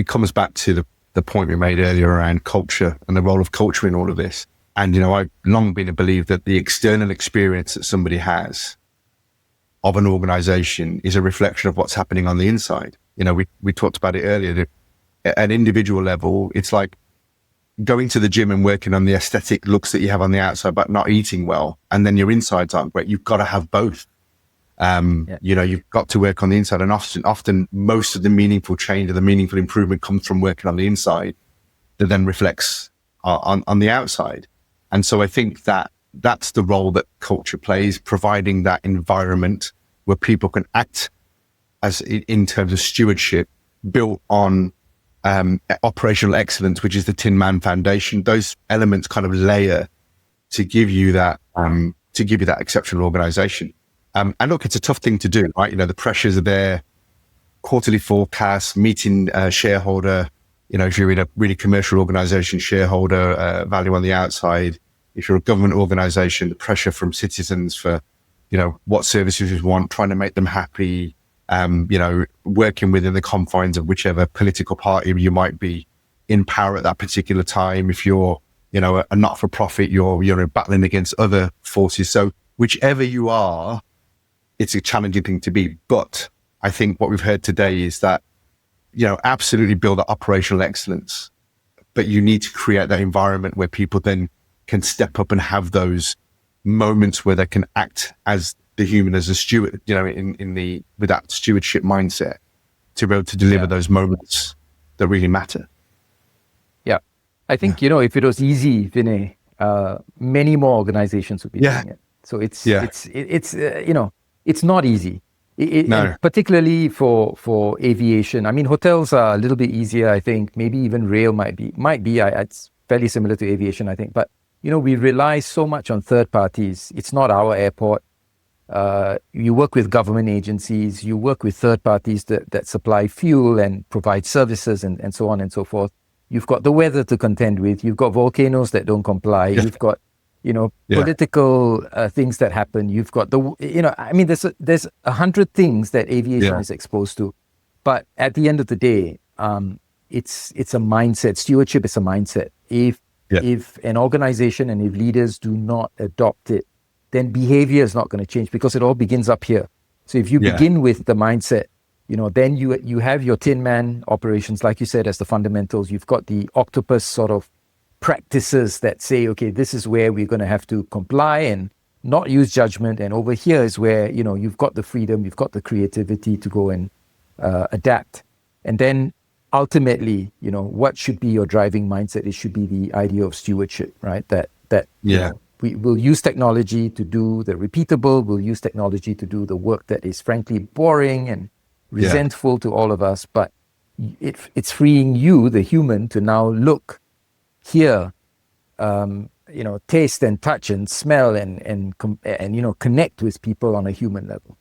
it comes back to the point we made earlier around culture and the role of culture in all of this. And, I've long been a believer that the external experience that somebody has of an organization is a reflection of what's happening on the inside. We talked about it earlier, that at an individual level, it's like going to the gym and working on the aesthetic looks that you have on the outside, but not eating well. And then your insides aren't great. You've got to have both. You've got to work on the inside, and often most of the meaningful change or the meaningful improvement comes from working on the inside that then reflects on the outside. And so I think that's the role that culture plays, providing that environment where people can act as in terms of stewardship built on operational excellence, which is the Tin Man Foundation. Those elements kind of layer to give you that exceptional organization. And look, it's a tough thing to do, right? The pressures are there, quarterly forecasts, meeting shareholder, if you're in a really commercial organization, shareholder value on the outside. If you're a government organization, the pressure from citizens for, what services you want, trying to make them happy, working within the confines of whichever political party you might be in power at that particular time. If you're, a not-for-profit, you're battling against other forces. So whichever you are, it's a challenging thing to be. But I think what we've heard today is that, absolutely build that operational excellence, but you need to create that environment where people then can step up and have those moments where they can act as the human, as a steward, with that stewardship mindset to be able to deliver those moments that really matter. Yeah. I think, if it was easy, Vinay, many more organizations would be doing it. So it's not easy. No. Particularly for aviation. I mean, hotels are a little bit easier, I think. Maybe even rail might be. It's fairly similar to aviation, I think. But, we rely so much on third parties. It's not our airport. You work with government agencies. You work with third parties that supply fuel and provide services and so on and so forth. You've got the weather to contend with. You've got volcanoes that don't comply. You've got political things that happen. You've got there's 100 things that aviation is exposed to. But at the end of the day, it's a mindset. Stewardship is a mindset. If an organization and if leaders do not adopt it, then behavior is not going to change, because it all begins up here. So if you begin with the mindset, then you have your Tin Man operations, like you said, as the fundamentals. You've got the octopus sort of practices that say, okay, this is where we're going to have to comply and not use judgment. And over here is where, you've got the freedom, you've got the creativity to go and adapt. And then ultimately, what should be your driving mindset? It should be the idea of stewardship, right? We will use technology to do the repeatable. We'll use technology to do the work that is frankly boring and resentful to all of us. But it's freeing you, the human, to now look, hear, taste and touch and smell and connect with people on a human level.